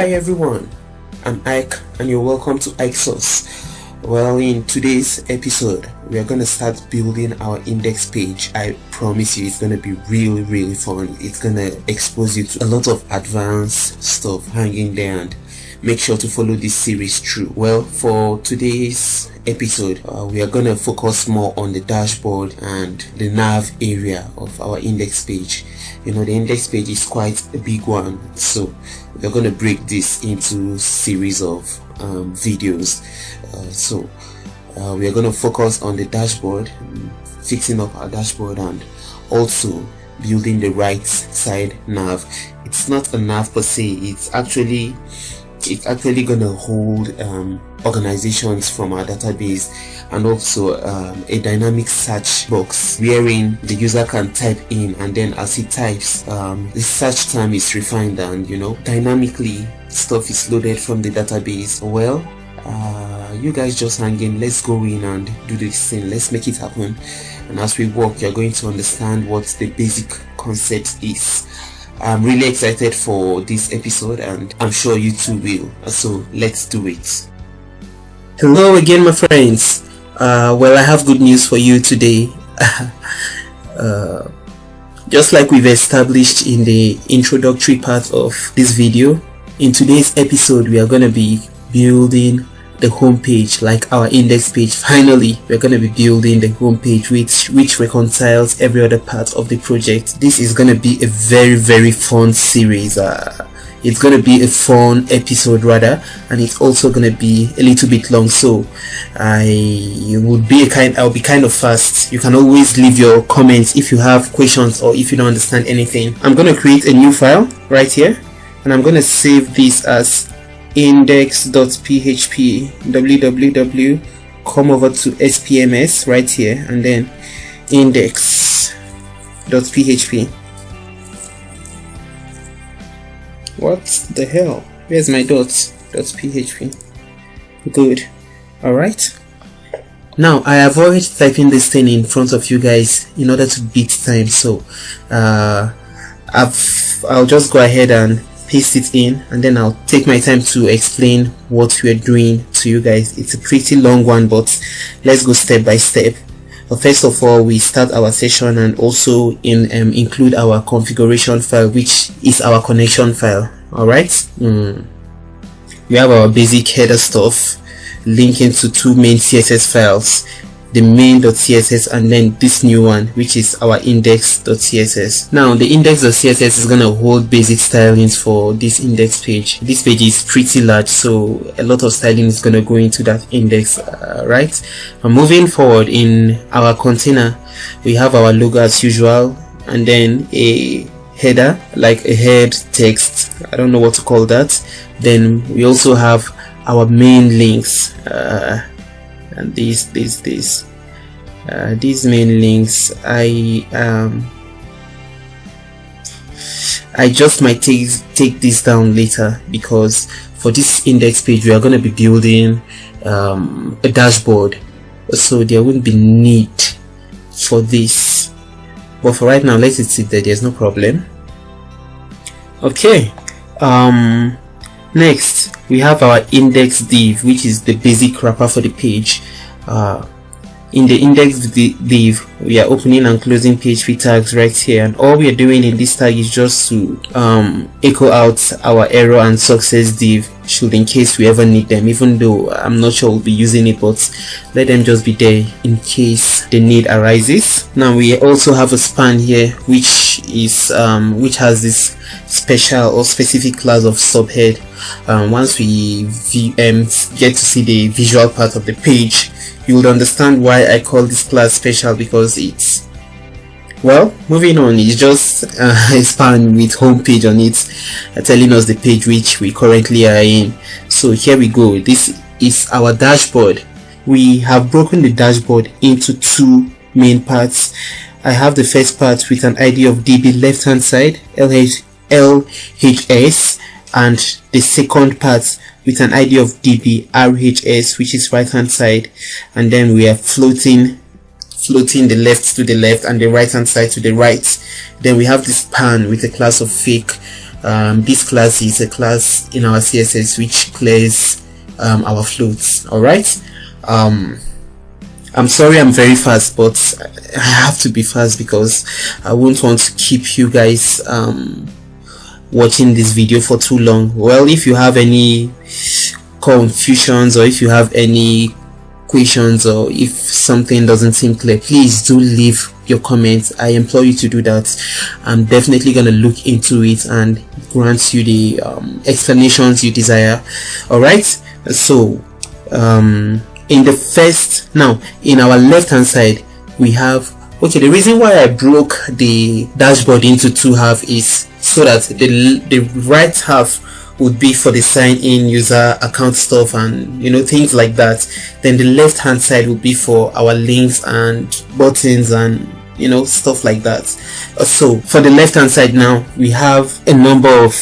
Hi everyone, I'm Ike and you're welcome to aiyksource. Well, in today's episode we are going to start building our index page. I promise you it's going to be really fun. It's going to expose you to a lot of advanced stuff hanging there, and make sure to follow this series through. Well, for today's episode we are going to focus more on the dashboard and the nav area of our index page. The index page is quite a big one, so we're going to break this into series of videos. We are going to focus on the dashboard, fixing up our dashboard, and also building the right side nav. It's not a nav per se, it's actually going to hold organizations from our database, and also a dynamic search box wherein the user can type in, and then as he types the search term is refined, and dynamically stuff is loaded from the database. Well, you guys just hang in, let's go in and do this thing, let's make it happen. And as we walk, you're going to understand what the basic concept is. I'm really excited for this episode, and I'm sure you too will. So let's do it. Hello again, my friends. Well, I have good news for you today. Just like we've established in the introductory part of this video, in today's episode we are going to be building the home page, like our index page. Finally, we're going to be building the home page which reconciles every other part of the project. This is going to be a very fun series. It's going to be a fun episode rather, and it's also going to be a little bit long, so I'll be kind of fast. You can always leave your comments if you have questions or if you don't understand anything. I'm going to create a new file right here, and I'm going to save this as index.php www. Come over to spms right here, and then index.php. What the hell? Where's my .php? Good. Alright. Now I avoid typing this thing in front of you guys in order to beat time, so I'll just go ahead and paste it in, and then I'll take my time to explain what we're doing to you guys. It's a pretty long one, but let's go step by step. First of all, we start our session and also include our configuration file, which is our connection file. Alright, we have our basic header stuff linking to two main CSS files, the main.css and then this new one, which is our index.css. Now the index.css is going to hold basic stylings for this index page. This page is pretty large, so a lot of styling is going to go into that index, right? Moving forward, in our container we have our logo as usual, and then a header, like a head text, I don't know what to call that. Then we also have our main links, and these main links, I just might take this down later, because for this index page we are going to be building a dashboard, so there wouldn't be need for this, but for right now let it sit there, there's no problem. Okay, next we have our index div, which is the basic wrapper for the page. In the index div we are opening and closing PHP tags right here, and all we are doing in this tag is just to echo out our error and success div, should in case we ever need them, even though I'm not sure we'll be using it, but let them just be there in case the need arises. Now we also have a span here, which has this special or specific class of subhead. Once we get to see the visual part of the page, you will understand why I call this class special, because it's, well, moving on, it's just a span with home page on it, telling us the page which we currently are in. So here we go. This is our dashboard. We have broken the dashboard into two main parts. I have the first part with an ID of DB left hand side, LHS, and the second part with an ID of DB RHS, which is right hand side, and then we are floating the left to the left and the right hand side to the right. Then we have this span with a class of fake this class is a class in our CSS which clears our floats. All right. I'm sorry I'm very fast, but I have to be fast because I won't want to keep you guys watching this video for too long. Well, if you have any confusions, or if you have any questions, or if something doesn't seem clear, please do leave your comments. I implore you to do that. I'm definitely going to look into it and grant you the explanations you desire. All right. So in the first, now in our left hand side we have, okay, the reason why I broke the dashboard into two halves is so that the right half would be for the sign in, user account stuff, and things like that. Then the left hand side would be for our links and buttons and stuff like that. So for the left hand side now, we have a number of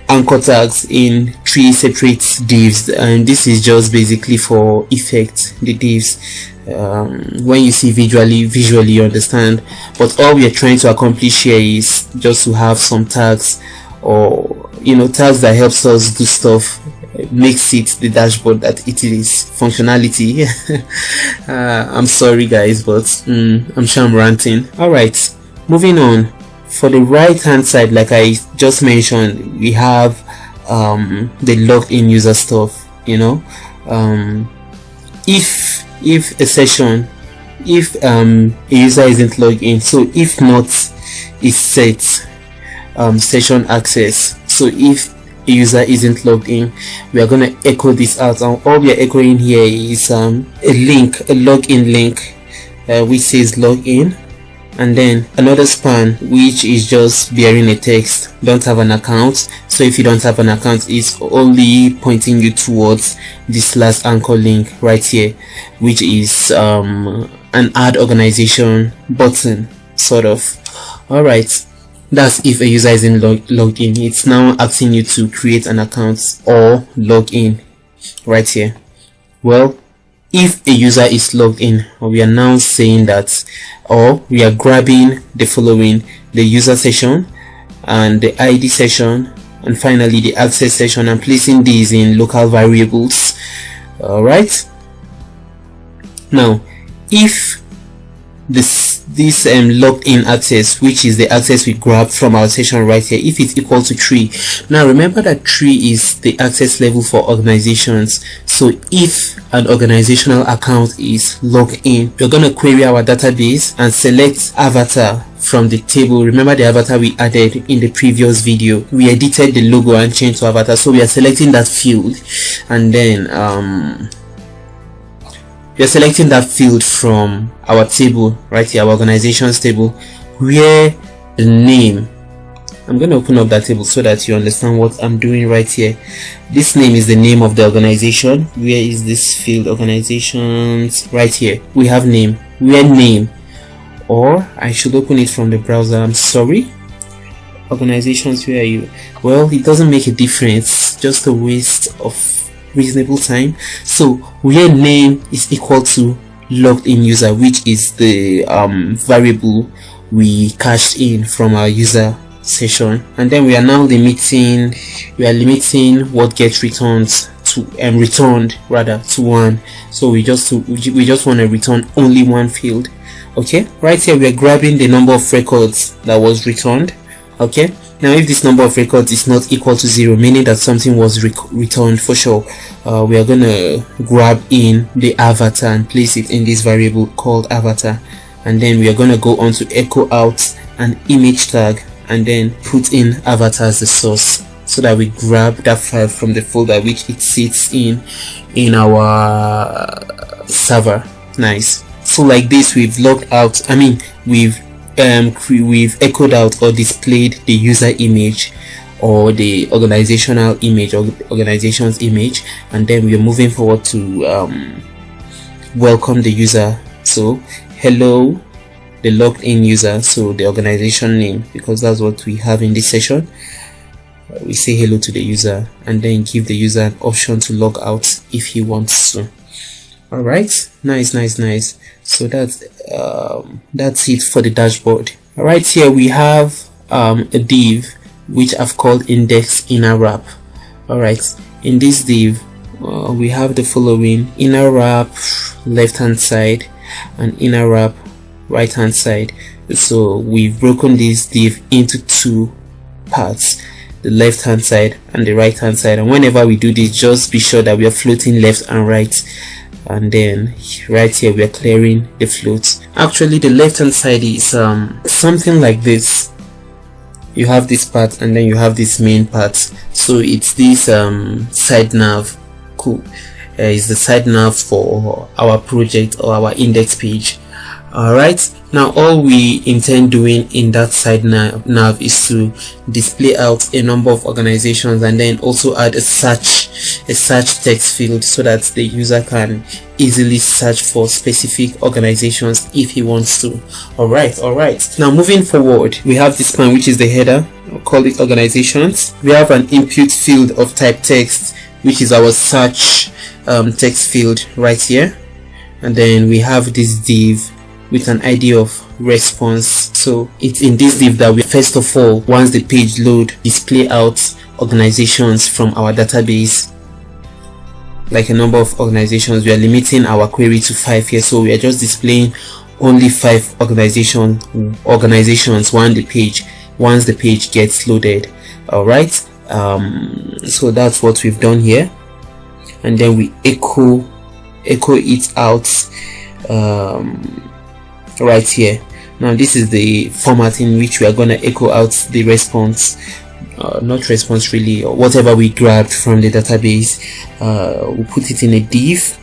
anchor tags in 3 separate divs, and this is just basically for effect, the divs. When you see visually you understand, but all we are trying to accomplish here is just to have some tags, or tags that helps us do stuff, makes it the dashboard that it is, functionality. I'm sorry guys, but I'm sure I'm ranting. All right, moving on. For the right hand side, like I just mentioned, we have the logged in user stuff. If a session, if a user isn't logged in, so if not is set session access. So if a user isn't logged in, we are going to echo this out, and all we are echoing here is a link, a login link, which says login, and then another span which is just bearing a text, don't have an account. So if you don't have an account, it's only pointing you towards this last anchor link right here, which is an add organization button, sort of. All right, that's if a user isn't logged in. It's now asking you to create an account or log in right here. Well, if a user is logged in, we are now saying that, or we are grabbing the following: the user session and the ID session, and finally the access session, and placing these in local variables. All right. Now, if this logged in access, which is the access we grabbed from our session right here, if it's equal to 3, now remember that 3 is the access level for organizations. So if an organizational account is logged in, we're going to query our database and select avatar from the table. Remember the avatar we added in the previous video? We edited the logo and changed to avatar, so we are selecting that field, and then we are selecting that field from our table right here, our organizations table, where the name, I'm going to open up that table so that you understand what I'm doing right here. This name is the name of the organization. Where is this field? Organizations, right here we have name. Where name, or I should open it from the browser, I'm sorry. Organizations, where are you? Well, it doesn't make a difference, just a waste of reasonable time. So where name is equal to logged in user, which is the variable we cached in from our user session, and then we are now limiting what gets returned to returned rather to 1. So we just want to return only one field. Okay, right here we are grabbing the number of records that was returned. Okay, now if this number of records is not equal to 0, meaning that something was returned for sure, we are gonna grab in the avatar and place it in this variable called avatar, and then we are gonna go on to echo out an image tag and then put in avatar as the source, so that we grab that file from the folder which it sits in our server. Nice. So like this, we've logged out, we've echoed out or displayed the user image or the organizational image or organization's image, and then we are moving forward to welcome the user. So hello, the logged in user, so the organization name, because that's what we have in this session. We say hello to the user and then give the user an option to log out if he wants to. All right, nice. So that's it for the dashboard. All right, here we have a div which I've called index inner wrap. Alright, in this div we have the following: inner wrap left hand side and inner wrap right hand side. So we've broken this div into two parts, the left hand side and the right hand side, and whenever we do this, just be sure that we are floating left and right, and then right here we are clearing the float. Actually, the left hand side is something like this. You have this part and then you have this main part, so it's this side nav. Cool. Is the side nav for our project or our index page. Alright, now all we intend doing in that side nav is to display out a number of organizations and then also add a search text field so that the user can easily search for specific organizations if he wants to. Alright, now moving forward, we have this plan, which is the header. We'll call it organizations. We have an input field of type text, which is our search text field right here, and then we have this div with an ID of response. So it's in this div that we first of all, once the page load, display out organizations from our database, like a number of organizations. We are limiting our query to 5 here, so we are just displaying only 5 organizations once the page gets loaded. Alright, so that's what we've done here, and then we echo it out right here. Now this is the format in which we are going to echo out the response, not response really, or whatever we grabbed from the database. We'll put it in a div,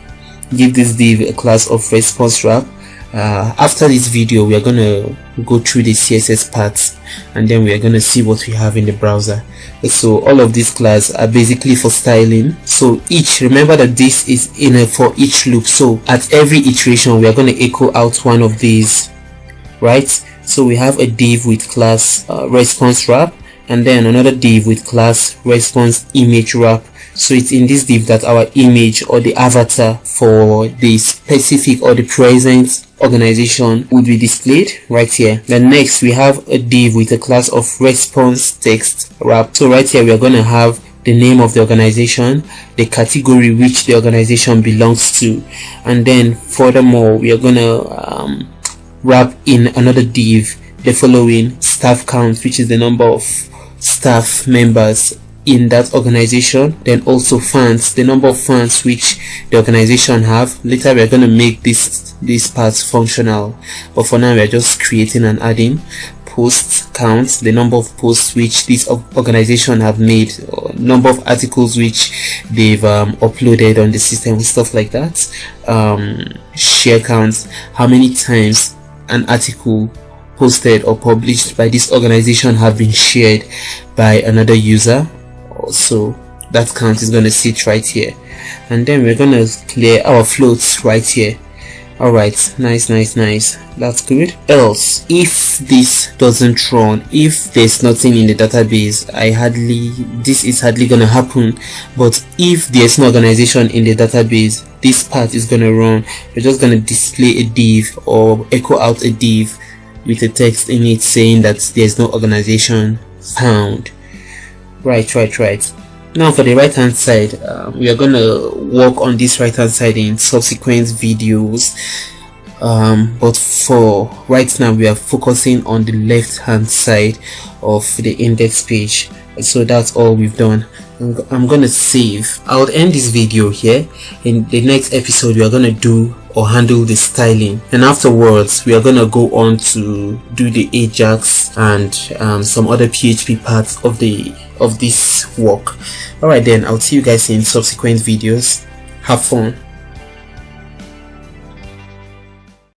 give this div a class of response wrap. After this video, we are going to go through the CSS parts, and then we are going to see what we have in the browser. So all of these classes are basically for styling. So remember that this is in a for each loop, so at every iteration we are going to echo out one of these, right? So we have a div with class response wrap, and then another div with class response image wrap. So it's in this div that our image or the avatar for the specific or the present organization would be displayed right here. Then next we have a div with a class of response text wrap. So right here we are going to have the name of the organization, the category which the organization belongs to, and then furthermore we are going to wrap in another div the following: staff count, which is the number of staff members in that organization, then also fans, the number of fans which the organization have. Later we are going to make these parts functional, but for now we are just creating and adding. Post count, the number of posts which this organization have made, or number of articles which they've uploaded on the system, stuff like that. Share count, how many times an article posted or published by this organization have been shared by another user. So that count is going to sit right here, and then we're going to clear our floats right here. Alright, nice, that's good. Else, if this doesn't run, if there's nothing in the database, this is hardly going to happen. But if there's no organization in the database, this part is going to run. We're just going to display a div or echo out a div with a text in it saying that there's no organization found. Right. Now for the right hand side, we are going to work on this right hand side in subsequent videos, but for right now we are focusing on the left hand side of the index page. So that's all we've done. I'm going to save. I'll end this video here. In the next episode we are going to do or handle the styling, and afterwards we are going to go on to do the Ajax and some other PHP parts of this work. Alright then, I'll see you guys in subsequent videos. Have fun.